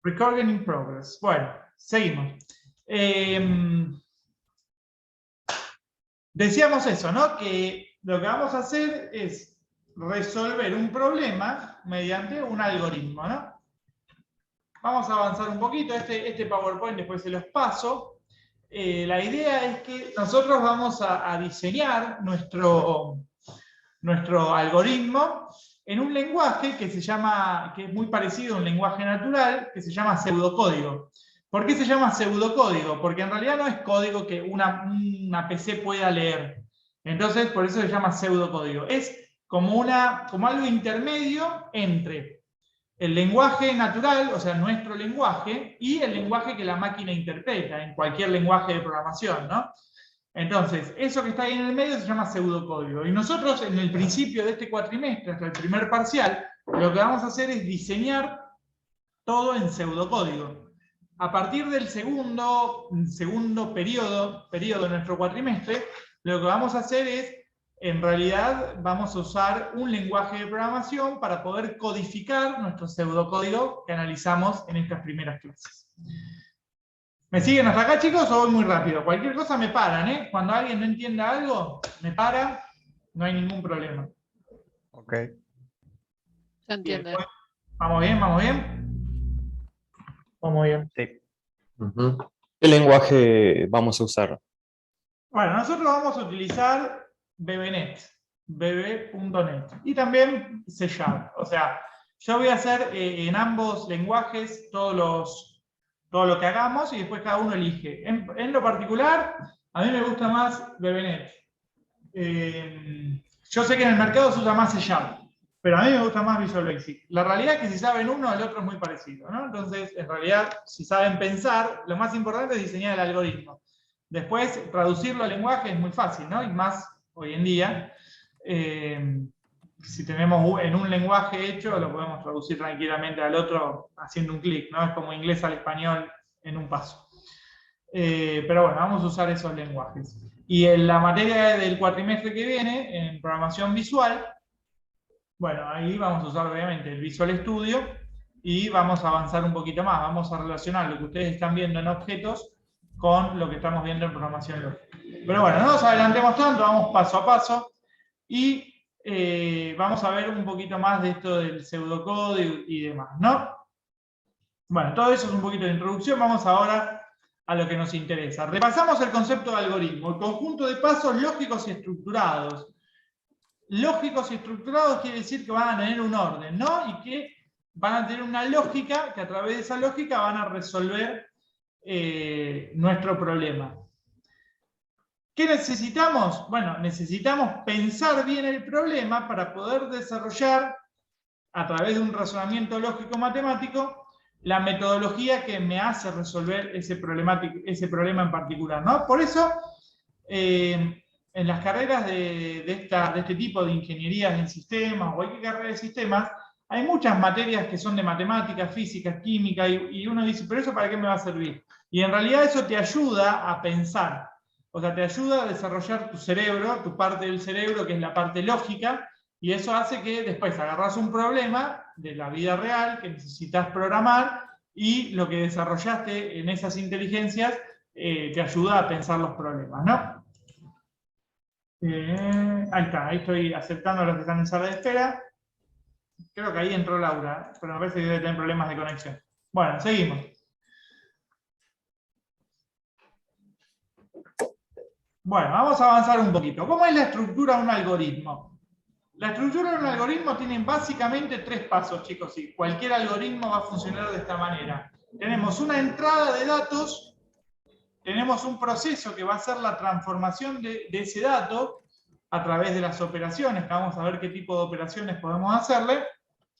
Recording in progress. Bueno, seguimos. Decíamos eso, ¿no? Que lo que vamos a hacer es resolver un problema mediante un algoritmo, ¿no? Vamos a avanzar un poquito. Este PowerPoint después se los paso. La idea es que nosotros vamos a diseñar nuestro algoritmo en un lenguaje que es muy parecido a un lenguaje natural, que se llama pseudocódigo. ¿Por qué se llama pseudocódigo? Porque en realidad no es código que una PC pueda leer. Entonces, por eso se llama pseudocódigo. Es como algo intermedio entre el lenguaje natural, o sea, nuestro lenguaje, y el lenguaje que la máquina interpreta, en cualquier lenguaje de programación, ¿no? Entonces, eso que está ahí en el medio se llama pseudocódigo. Y nosotros, en el principio de este cuatrimestre, hasta el primer parcial, lo que vamos a hacer es diseñar todo en pseudocódigo. A partir del segundo periodo de nuestro cuatrimestre, lo que vamos a hacer es, en realidad, vamos a usar un lenguaje de programación para poder codificar nuestro pseudocódigo que analizamos en estas primeras clases. ¿Me siguen hasta acá, chicos, o voy muy rápido? Cualquier cosa me paran, ¿eh? Cuando alguien no entienda algo, me para, no hay ningún problema. Ok. Se entiende. Después, ¿vamos bien? ¿Vamos bien? Vamos bien. Sí. ¿Qué lenguaje vamos a usar? Bueno, nosotros vamos a utilizar BBNet, bb.net, y también C#. O sea, yo voy a hacer en ambos lenguajes todo lo que hagamos y después cada uno elige. En lo particular, a mí me gusta más BBNet. Yo sé que en el mercado se usa más C#, pero a mí me gusta más Visual Basic. La realidad es que si saben uno, el otro es muy parecido, ¿no? Entonces, en realidad, si saben pensar, lo más importante es diseñar el algoritmo. Después, traducirlo al lenguaje es muy fácil, ¿no? Y más hoy en día. Si tenemos en un lenguaje hecho, lo podemos traducir tranquilamente al otro haciendo un clic, ¿no? Es como inglés al español en un paso. Pero bueno, vamos a usar esos lenguajes. Y en la materia del cuatrimestre que viene, en programación visual, bueno, ahí vamos a usar obviamente el Visual Studio y vamos a avanzar un poquito más. Vamos a relacionar lo que ustedes están viendo en objetos con lo que estamos viendo en programación lógica. Pero bueno, no nos adelantemos tanto, vamos paso a paso y vamos a ver un poquito más de esto del pseudocódigo y demás, ¿no? Bueno, todo eso es un poquito de introducción, vamos ahora a lo que nos interesa. Repasamos el concepto de algoritmo, el conjunto de pasos lógicos y estructurados. Lógicos y estructurados quiere decir que van a tener un orden, ¿no? Y que van a tener una lógica, que a través de esa lógica van a resolver nuestro problema. ¿Qué necesitamos? Bueno, necesitamos pensar bien el problema para poder desarrollar, a través de un razonamiento lógico-matemático, la metodología que me hace resolver ese problema en particular, ¿no? Por eso, en las carreras de este tipo de ingenierías en sistemas o cualquier carrera de sistemas, hay muchas materias que son de matemáticas, física, química, y uno dice, ¿pero eso para qué me va a servir? Y en realidad eso te ayuda a pensar. O sea, te ayuda a desarrollar tu cerebro, tu parte del cerebro, que es la parte lógica, y eso hace que después agarras un problema de la vida real que necesitas programar, y lo que desarrollaste en esas inteligencias te ayuda a pensar los problemas, ¿no? Ahí está, ahí estoy aceptando a los que están en sala de espera. Creo que ahí entró Laura, pero me parece que debe tener problemas de conexión. Bueno, seguimos. Bueno, vamos a avanzar un poquito. ¿Cómo es la estructura de un algoritmo? La estructura de un algoritmo tiene básicamente 3 pasos, chicos, y cualquier algoritmo va a funcionar de esta manera. Tenemos una entrada de datos, tenemos un proceso que va a ser la transformación de ese dato a través de las operaciones, que vamos a ver qué tipo de operaciones podemos hacerle,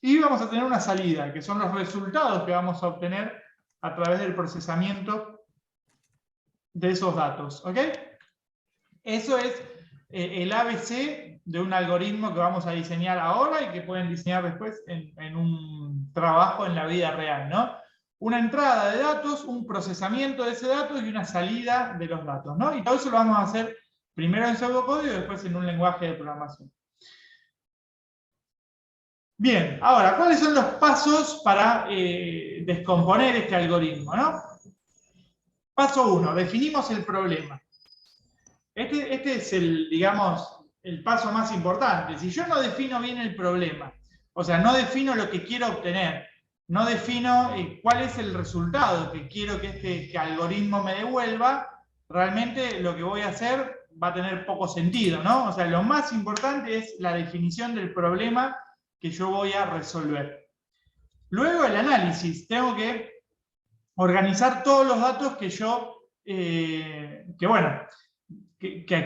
y vamos a tener una salida, que son los resultados que vamos a obtener a través del procesamiento de esos datos, ¿ok? Eso es el ABC de un algoritmo que vamos a diseñar ahora y que pueden diseñar después en un trabajo en la vida real, ¿no? Una entrada de datos, un procesamiento de ese dato y una salida de los datos, ¿no? Y todo eso lo vamos a hacer primero en pseudocódigo y después en un lenguaje de programación. Bien, ahora, ¿cuáles son los pasos para descomponer este algoritmo, ¿no? Paso 1, definimos el problema. Este es digamos, el paso más importante. Si yo no defino bien el problema, o sea, no defino lo que quiero obtener, no defino cuál es el resultado que quiero que este algoritmo me devuelva, realmente lo que voy a hacer va a tener poco sentido, ¿no? O sea, lo más importante es la definición del problema que yo voy a resolver. Luego el análisis. Tengo que organizar todos los datos que yo, que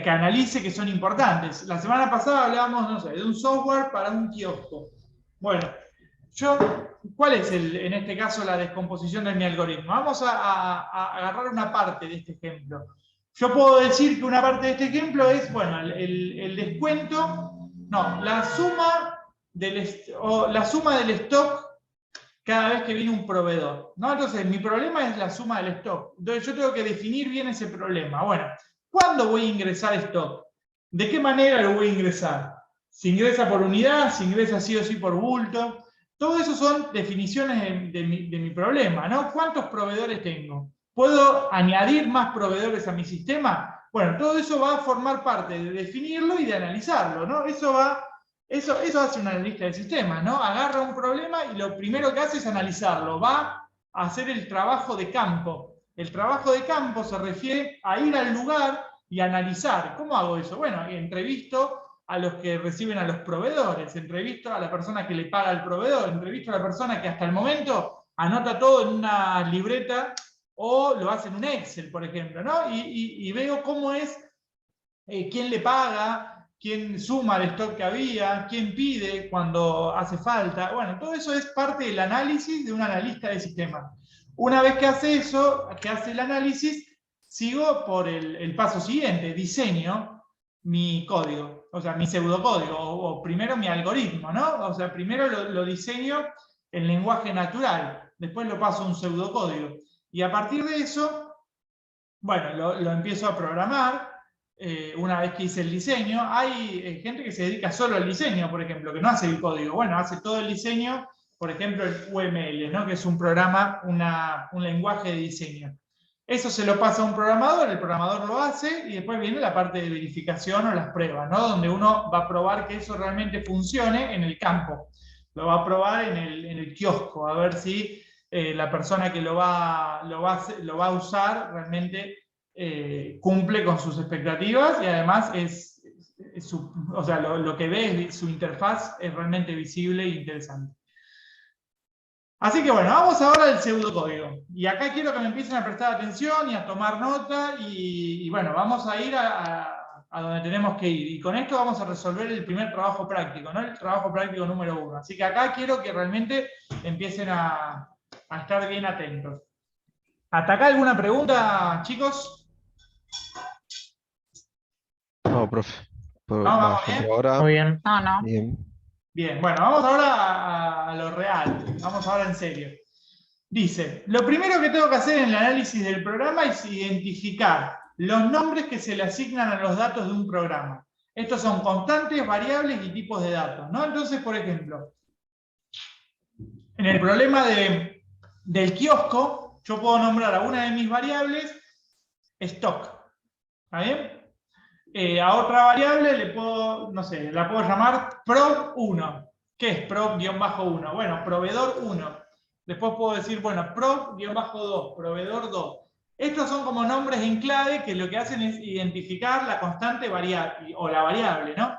analice, que son importantes. La semana pasada hablábamos, no sé, de un software para un kiosco. Bueno, ¿cuál es en este caso la descomposición de mi algoritmo? Vamos a agarrar una parte de este ejemplo. Yo puedo decir que una parte de este ejemplo es, bueno, el descuento, no, la suma del stock cada vez que viene un proveedor, ¿no? Entonces, mi problema es la suma del stock. Entonces, yo tengo que definir bien ese problema. Bueno, ¿cuándo voy a ingresar stock? ¿De qué manera lo voy a ingresar? ¿Se ingresa por unidad? ¿Se ingresa sí o sí por bulto? Todo eso son definiciones de mi problema, ¿no? ¿Cuántos proveedores tengo? ¿Puedo añadir más proveedores a mi sistema? Bueno, todo eso va a formar parte de definirlo y de analizarlo, ¿no? Eso hace un analista de sistemas, ¿no? Agarra un problema y lo primero que hace es analizarlo. Va a hacer el trabajo de campo. El trabajo de campo se refiere a ir al lugar y analizar. ¿Cómo hago eso? Bueno, entrevisto a los que reciben a los proveedores, entrevisto a la persona que le paga al proveedor, entrevisto a la persona que hasta el momento anota todo en una libreta o lo hace en un Excel, por ejemplo, ¿no? Y veo cómo es, quién le paga, quién suma el stock que había, quién pide cuando hace falta. Bueno, todo eso es parte del análisis de un analista de sistemas. Una vez que hace eso, que hace el análisis, sigo por el paso siguiente, diseño mi código, o sea, mi pseudocódigo, o primero mi algoritmo, ¿no? O sea, primero lo diseño en lenguaje natural, después lo paso a un pseudocódigo. Y a partir de eso, bueno, lo empiezo a programar. Una vez que hice el diseño, hay gente que se dedica solo al diseño, por ejemplo, que no hace el código. Bueno, hace todo el diseño, por ejemplo, el UML, ¿no? Que es un programa, un lenguaje de diseño. Eso se lo pasa a un programador, el programador lo hace y después viene la parte de verificación o las pruebas, ¿no? Donde uno va a probar que eso realmente funcione en el campo. Lo va a probar en el kiosco, a ver si la persona que lo va a usar realmente cumple con sus expectativas y además o sea, lo que ve, su interfaz es realmente visible e interesante. Así que bueno, vamos ahora al pseudocódigo. Y acá quiero que me empiecen a prestar atención y a tomar nota y bueno, vamos a ir a donde tenemos que ir. Y con esto vamos a resolver el primer trabajo práctico, ¿no? El trabajo práctico número 1. Así que acá quiero que realmente empiecen a estar bien atentos. ¿Hasta acá alguna pregunta, chicos? No, profe. ¿Vamos bien? Por ahora, Muy bien. No, no. bien. Bien, bueno, vamos ahora a lo real. Vamos ahora en serio. Dice, lo primero que tengo que hacer en el análisis del programa es identificar los nombres que se le asignan a los datos de un programa. Estos son constantes, variables y tipos de datos, ¿no? Entonces, por ejemplo, en el problema del kiosco, yo puedo nombrar a una de mis variables stock. ¿Está bien? A otra variable le puedo, no sé, la puedo llamar prov1. ¿Qué es prov-1? Bueno, proveedor 1. Después puedo decir, bueno, prov-2, proveedor 2. Estos son como nombres en clave que lo que hacen es identificar la constante variable, o la variable, ¿no?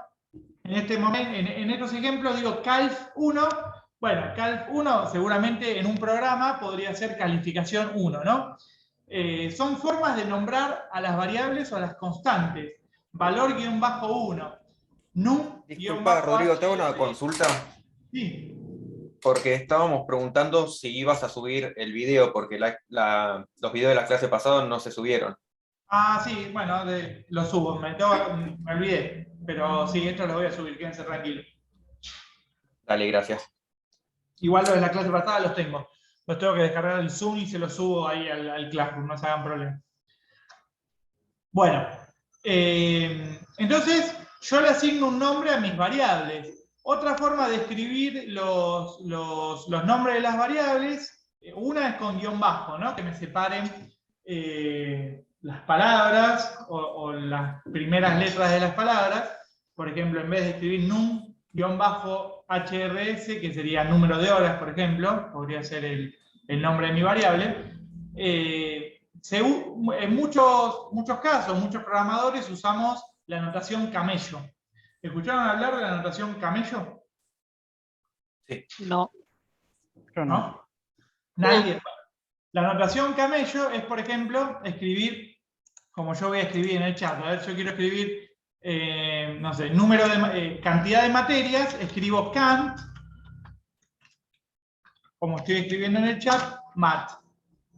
En este momento, en estos ejemplos digo calf1. Bueno, calf1 seguramente en un programa podría ser calificación 1, ¿no? Son formas de nombrar a las variables o a las constantes. Valor-1. Disculpa, Rodrigo, te hago una consulta. Sí. Porque estábamos preguntando si ibas a subir el video, porque los videos de la clase pasada no se subieron. Ah, sí, bueno, lo subo. Me olvidé. Pero sí, esto lo voy a subir, quédense tranquilos. Dale, gracias. Igual los de la clase pasada los tengo. Los tengo que descargar el Zoom y se los subo ahí al Classroom, no se hagan problema. Bueno, entonces yo le asigno un nombre a mis variables. Otra forma de escribir los nombres de las variables, una es con guión bajo, ¿no? Que me separen las palabras o las primeras letras de las palabras. Por ejemplo, en vez de escribir num-hrs, que sería número de horas, por ejemplo, podría ser el nombre de mi variable. En muchos casos, muchos programadores usamos la notación camello. ¿Escucharon hablar de la notación camello? Sí. No. Yo no. ¿Nadie? La notación camello es, por ejemplo, escribir, como yo voy a escribir en el chat. A ver, yo quiero escribir, no sé, cantidad de materias, escribo cant, como estoy escribiendo en el chat, mat.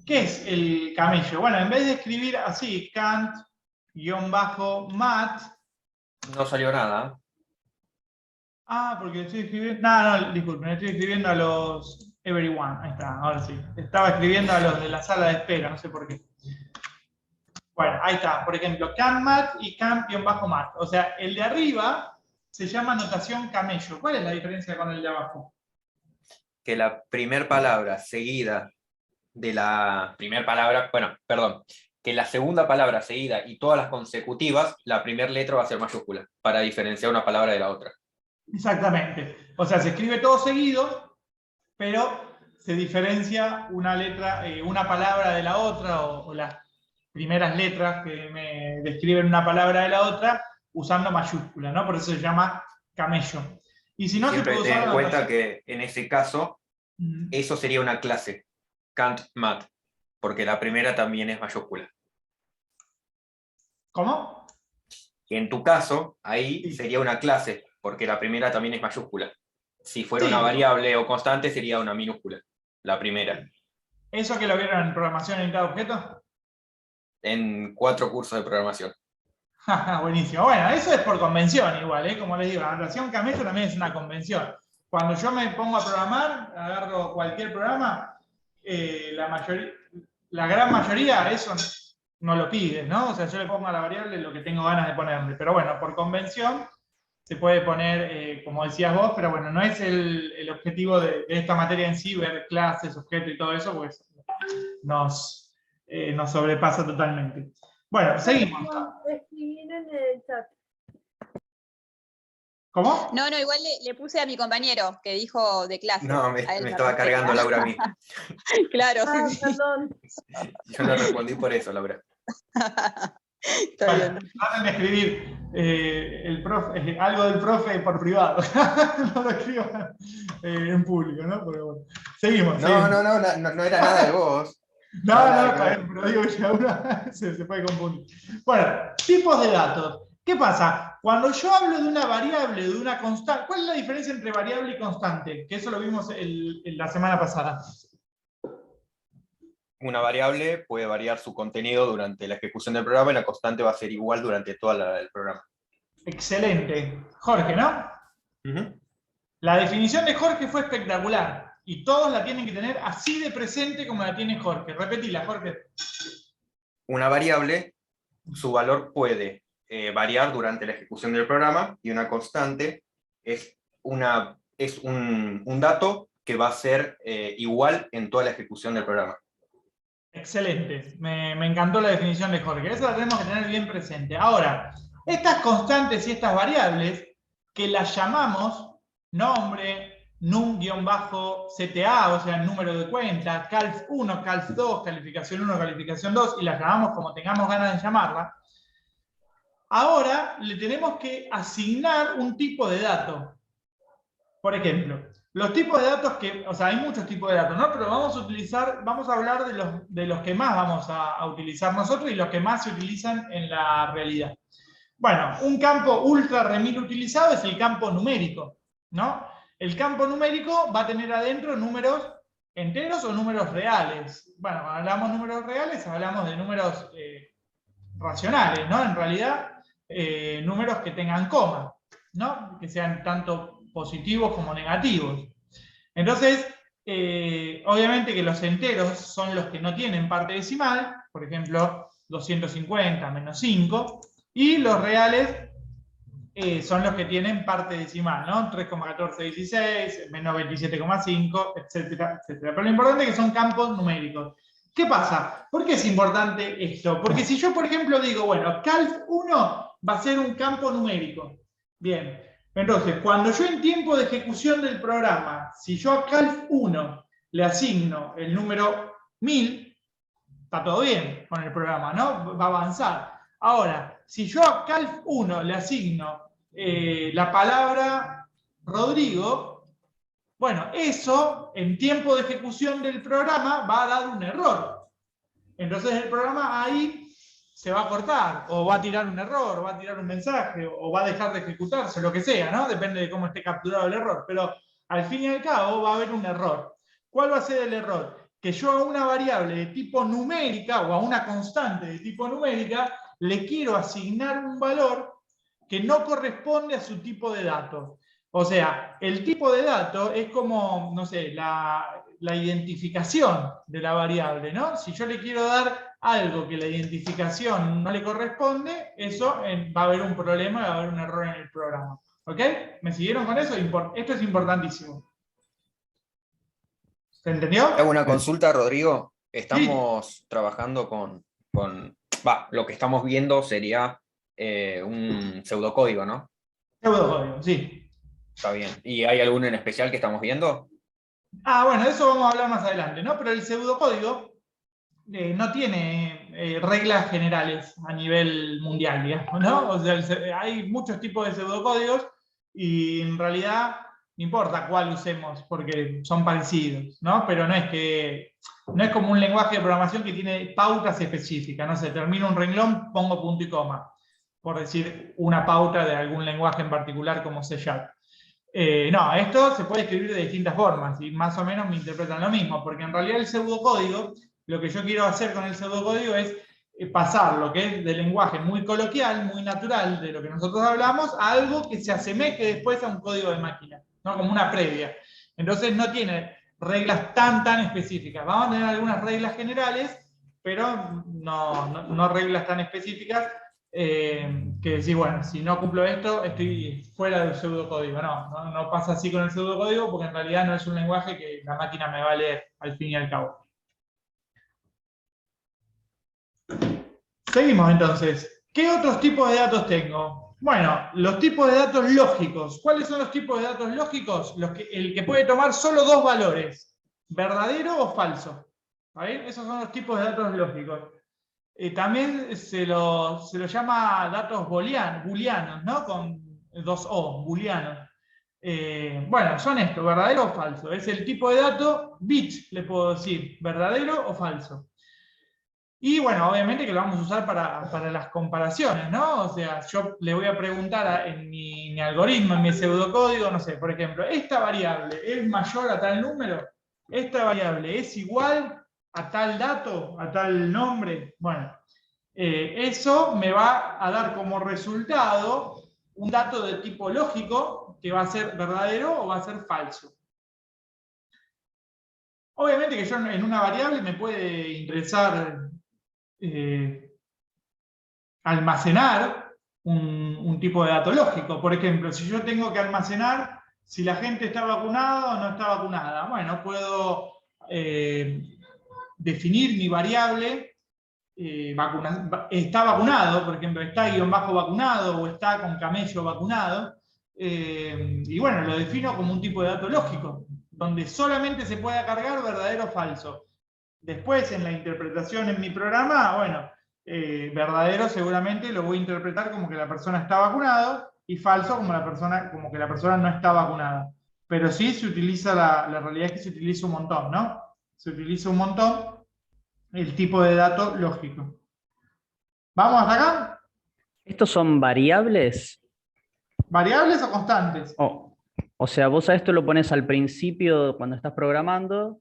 ¿Qué es el camello? Bueno, en vez de escribir así, cant-mat. No salió nada. Ah, porque estoy escribiendo. No, disculpen, estoy escribiendo a los everyone. Ahí está, ahora sí. Estaba escribiendo a los de la sala de espera, no sé por qué. Bueno, ahí está. Por ejemplo, cant-mat y cant-mat. O sea, el de arriba se llama notación camello. ¿Cuál es la diferencia con el de abajo? Que la primera palabra seguida de la primera palabra, bueno, perdón, que la segunda palabra seguida y todas las consecutivas, la primera letra va a ser mayúscula, para diferenciar una palabra de la otra. Exactamente. O sea, se escribe todo seguido, pero se diferencia una letra, una palabra de la otra, o las primeras letras que me describen una palabra de la otra, usando mayúscula, ¿no? Por eso se llama camello. Y si no, siempre se puede ten usar en cuenta que en ese caso, Ujú. eso sería una clase, cant-mat, porque la primera también es mayúscula. ¿Cómo? Y en tu caso, ahí Sí. sería una clase, porque la primera también es mayúscula. Si fuera Sí. una variable o constante, sería una minúscula, la primera. ¿Eso que lo vieron en programación orientada a objetos? En 4 cursos de programación. Buenísimo. Bueno, eso es por convención igual, ¿eh? Como les digo, la notación camello también es una convención. Cuando yo me pongo a programar, agarro cualquier programa, la gran mayoría eso no lo pide, ¿no? O sea, yo le pongo a la variable lo que tengo ganas de ponerle. Pero bueno, por convención se puede poner, como decías vos, pero bueno, no es el objetivo de esta materia en sí, ver clases, objetos y todo eso, pues nos sobrepasa totalmente. Bueno, seguimos. Escribir en el chat. ¿Cómo? No, igual le puse a mi compañero que dijo de clase. No, me A él estaba respecta. cargando Laura a mí. Claro, Ah, sí, sí. perdón. Yo no respondí por eso, Laura. Está bien. Traten de escribir algo del profe por privado. No lo escriban en público, ¿no? Pero bueno. Seguimos. No era nada de vos. No, está bien, pero digo que a uno se puede confundir. Bueno, tipos de datos. ¿Qué pasa? Cuando yo hablo de una variable, de una constante, ¿cuál es la diferencia entre variable y constante? Que eso lo vimos la semana pasada. Una variable puede variar su contenido durante la ejecución del programa y la constante va a ser igual durante todo el programa. Excelente. Jorge, ¿no? Uh-huh. La definición de Jorge fue espectacular. Y todos la tienen que tener así de presente como la tiene Jorge. Repetila, Jorge. Una variable, su valor puede variar durante la ejecución del programa, y una constante es un dato que va a ser igual en toda la ejecución del programa. Excelente. Me encantó la definición de Jorge. Esa la tenemos que tener bien presente. Ahora, estas constantes y estas variables, que las llamamos nombre, num-cta, o sea, el número de cuenta, calc1, calc2, calificación 1, calificación 2, y las llamamos como tengamos ganas de llamarla. Ahora le tenemos que asignar un tipo de dato. Por ejemplo, los tipos de datos o sea, hay muchos tipos de datos, ¿no? Pero vamos a hablar de los que más vamos a utilizar nosotros y los que más se utilizan en la realidad. Bueno, un campo ultra remil utilizado es el campo numérico, ¿no? El campo numérico va a tener adentro números enteros o números reales. Bueno, cuando hablamos de números reales, hablamos de números racionales, ¿no? En realidad, números que tengan coma, ¿no? Que sean tanto positivos como negativos. Entonces, obviamente que los enteros son los que no tienen parte decimal, por ejemplo, 250 menos 5, y los reales son los que tienen parte decimal, ¿no? 3,1416, menos 27,5, etcétera, etcétera. Pero lo importante es que son campos numéricos. ¿Qué pasa? ¿Por qué es importante esto? Porque si yo, por ejemplo, digo, bueno, calf1 va a ser un campo numérico. Bien. Entonces, cuando yo en tiempo de ejecución del programa, si yo a calf1 le asigno el número 1000, está todo bien con el programa, ¿no? Va a avanzar. Ahora, si yo a calf1 le asigno la palabra Rodrigo, bueno, eso en tiempo de ejecución del programa va a dar un error. Entonces el programa ahí se va a cortar, o va a tirar un error, o va a tirar un mensaje, o va a dejar de ejecutarse, lo que sea, ¿no? Depende de cómo esté capturado el error. Pero al fin y al cabo va a haber un error. ¿Cuál va a ser el error? Que yo a una variable de tipo numérica, o a una constante de tipo numérica, le quiero asignar un valor que no corresponde a su tipo de dato. O sea, el tipo de dato es como, no sé, la identificación de la variable, ¿no? Si yo le quiero dar algo que la identificación no le corresponde, eso va a haber un problema, va a haber un error en el programa. ¿Ok? ¿Me siguieron con eso? Esto es importantísimo. ¿Se entendió? Hago una consulta, Rodrigo. Estamos trabajando lo que estamos viendo sería un pseudocódigo, ¿no? Pseudocódigo, sí. Está bien. ¿Y hay alguno en especial que estamos viendo? Bueno, de eso vamos a hablar más adelante, ¿no? Pero el pseudocódigo no tiene reglas generales a nivel mundial, digamos, ¿no? O sea, hay muchos tipos de pseudocódigos y en realidad no importa cuál usemos porque son parecidos, ¿no? Pero no es como un lenguaje de programación que tiene pautas específicas, no sé, termino un renglón, pongo punto y coma, por decir una pauta de algún lenguaje en particular como C#. No, esto se puede escribir de distintas formas y más o menos me interpretan lo mismo, porque en realidad el pseudocódigo, lo que yo quiero hacer con el pseudocódigo es pasar lo que es del lenguaje muy coloquial, muy natural, de lo que nosotros hablamos, a algo que se asemeje después a un código de máquina, ¿no? Como una previa. Entonces no tiene reglas tan específicas. Vamos a tener algunas reglas generales, pero no reglas tan específicas. Que decir, bueno, si no cumplo esto, estoy fuera del pseudocódigo. No pasa así con el pseudocódigo, porque en realidad no es un lenguaje que la máquina me va a leer al fin y al cabo. Seguimos entonces. ¿Qué otros tipos de datos tengo? Bueno, los tipos de datos lógicos. ¿Cuáles son los tipos de datos lógicos? El que puede tomar solo dos valores, verdadero o falso. ¿Vale? Esos son los tipos de datos lógicos. También se lo llama datos booleanos, ¿no? Con dos O, booleanos. Bueno, son estos, verdadero o falso. Es el tipo de dato, bit, le puedo decir, verdadero o falso. Y bueno, obviamente que lo vamos a usar para las comparaciones, ¿no? O sea, yo le voy a preguntar en mi algoritmo, en mi pseudocódigo, no sé, por ejemplo, ¿esta variable es mayor a tal número? ¿Esta variable es igual a tal dato, a tal nombre? Bueno, eso me va a dar como resultado un dato de tipo lógico que va a ser verdadero o va a ser falso. Obviamente que yo en una variable me puede interesar almacenar un tipo de dato lógico. Por ejemplo, si yo tengo que almacenar si la gente está vacunada o no está vacunada, bueno, puedo definir mi variable está vacunado, por ejemplo, está guión bajo vacunado o está con camello vacunado, y bueno, lo defino como un tipo de dato lógico, donde solamente se pueda cargar verdadero o falso. Después, en la interpretación en mi programa, bueno, verdadero seguramente lo voy a interpretar como que la persona está vacunada y falso como que la persona no está vacunada. Pero sí se utiliza, la realidad es que se utiliza un montón, ¿no? Se utiliza un montón el tipo de dato lógico. ¿Vamos hasta acá? ¿Estos son variables? ¿Variables o constantes? O sea, vos a esto lo pones al principio cuando estás programando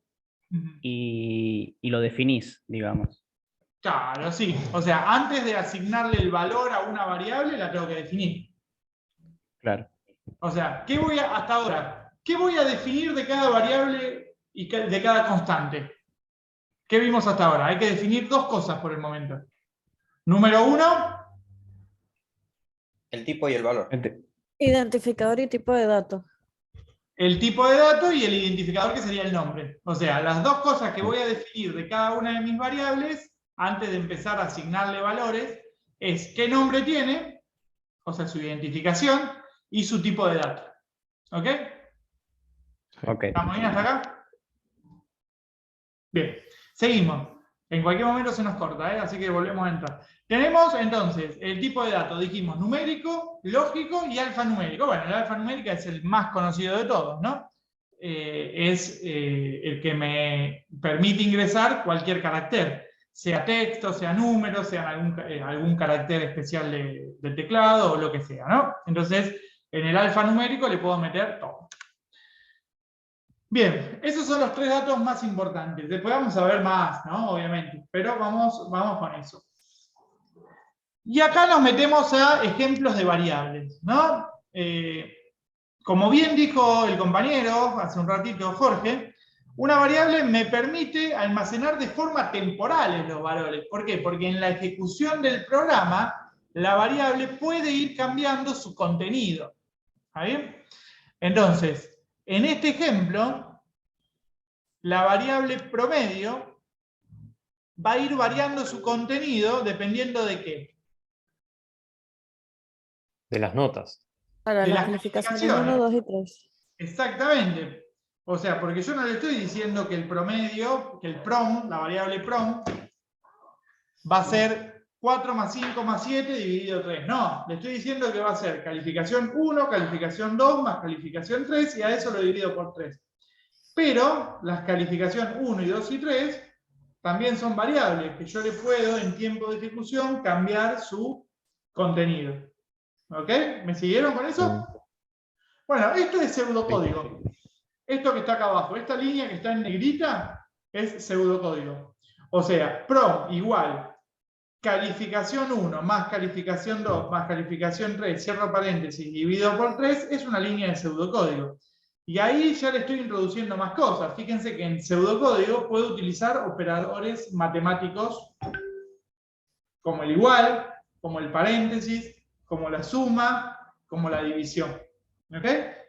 y lo definís, digamos. Claro, sí. O sea, antes de asignarle el valor a una variable, la tengo que definir. Claro. O sea, hasta ahora, ¿qué voy a definir de cada variable y de cada constante? ¿Qué vimos hasta ahora? Hay que definir dos cosas por el momento. Número uno, El tipo y el valor. Identificador y tipo de datos. El tipo de dato y el identificador, que sería el nombre. O sea, las dos cosas que voy a definir de cada una de mis variables, antes de empezar a asignarle valores, es qué nombre tiene, o sea, su identificación, y su tipo de dato. ¿Ok? Ok. ¿Estamos bien hasta acá? Bien, seguimos. En cualquier momento se nos corta, ¿eh? Así que volvemos a entrar. Tenemos entonces el tipo de datos, dijimos numérico, lógico y alfanumérico. Bueno, el alfanumérico es el más conocido de todos, ¿no? Es el que me permite ingresar cualquier carácter, sea texto, sea número, sea algún carácter especial del teclado o lo que sea, ¿no? Entonces, en el alfanumérico le puedo meter todo. Bien, esos son los tres datos más importantes. Después vamos a ver más, ¿no? Obviamente, pero vamos con eso. Y acá nos metemos a ejemplos de variables, ¿no? Como bien dijo el compañero hace un ratito, Jorge, una variable me permite almacenar de forma temporal los valores. ¿Por qué? Porque en la ejecución del programa, la variable puede ir cambiando su contenido. ¿Está bien? Entonces, en este ejemplo, la variable promedio va a ir variando su contenido dependiendo de qué. De las notas. Para De las las calificaciones calificaciones. 1, 2 y 3. Exactamente. O sea, porque yo no le estoy diciendo que el promedio, que el prom, la variable prom, va a ser 4 más 5 más 7 dividido 3. No, le estoy diciendo que va a ser calificación 1, calificación 2 más calificación 3 y a eso lo divido por 3. Pero las calificaciones 1 y 2 y 3 también son variables que yo le puedo en tiempo de ejecución cambiar su contenido. ¿Ok? ¿Me siguieron con eso? Bueno, esto es pseudocódigo. Esto que está acá abajo, esta línea que está en negrita, es pseudocódigo. O sea, prom igual calificación 1 más calificación 2 más calificación 3, cierro paréntesis, dividido por 3, es una línea de pseudocódigo. Y ahí ya le estoy introduciendo más cosas. Fíjense que en pseudocódigo puedo utilizar operadores matemáticos como el igual, como el paréntesis, como la suma, como la división. ¿Ok?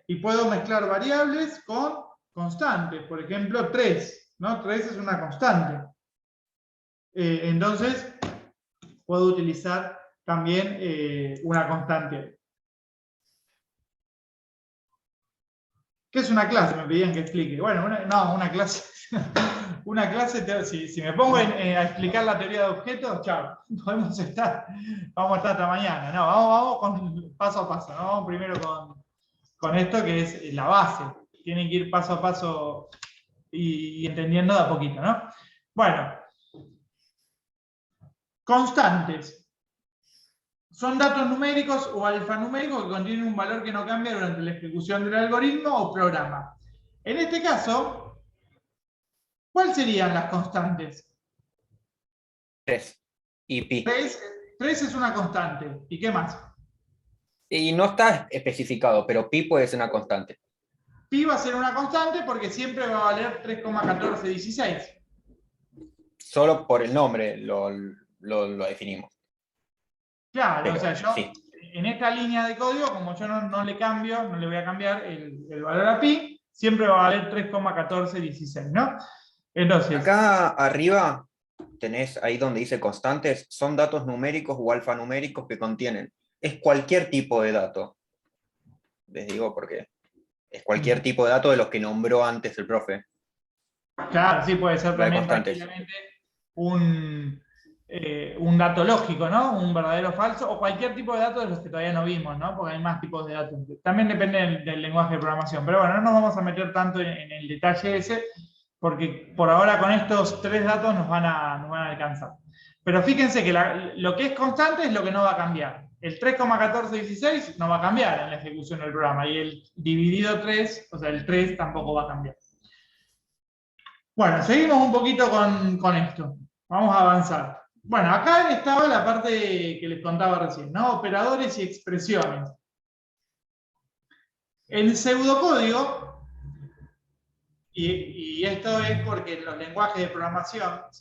Y puedo mezclar variables con constantes. Por ejemplo, 3. ¿No? 3 es una constante. Entonces, puedo utilizar también una constante. ¿Qué es una clase? Me pedían que explique. Bueno, una clase. Una clase, si me pongo a explicar la teoría de objetos, chao, vamos a estar hasta mañana. No, vamos con paso a paso, ¿no? Vamos primero con esto que es la base. Tienen que ir paso a paso y entendiendo de a poquito, ¿no? Bueno, constantes. Son datos numéricos o alfanuméricos que contienen un valor que no cambia durante la ejecución del algoritmo o programa. En este caso, ¿cuáles serían las constantes? 3 y pi. 3 es una constante. ¿Y qué más? Y no está especificado, pero pi puede ser una constante. Pi va a ser una constante porque siempre va a valer 3,1416. Solo por el nombre lo definimos. Claro, Pero, o sea, yo sí. en esta línea de código, como yo no le cambio, no le voy a cambiar el valor a pi, siempre va a valer 3,1416, ¿no? Entonces, Acá arriba tenés ahí donde dice constantes, son datos numéricos o alfanuméricos que contienen. Es cualquier tipo de dato. Les digo porque es cualquier tipo de dato de los que nombró antes el profe. claro, sí puede ser La de también constantes. tranquilamente un dato lógico, ¿no? Un verdadero o falso, o cualquier tipo de dato de los que todavía no vimos, ¿no? Porque hay más tipos de datos. También depende del lenguaje de programación. Pero bueno, no nos vamos a meter tanto en el detalle ese, porque por ahora con estos tres datos nos van a alcanzar. Pero fíjense que lo que es constante es lo que no va a cambiar. El 3,1416 no va a cambiar en la ejecución del programa, y el dividido 3, o sea, el 3 tampoco va a cambiar. Bueno, seguimos un poquito con esto. Vamos a avanzar. Bueno, acá estaba la parte que les contaba recién, ¿no? Operadores y expresiones. El pseudocódigo, y esto es porque en los lenguajes de programación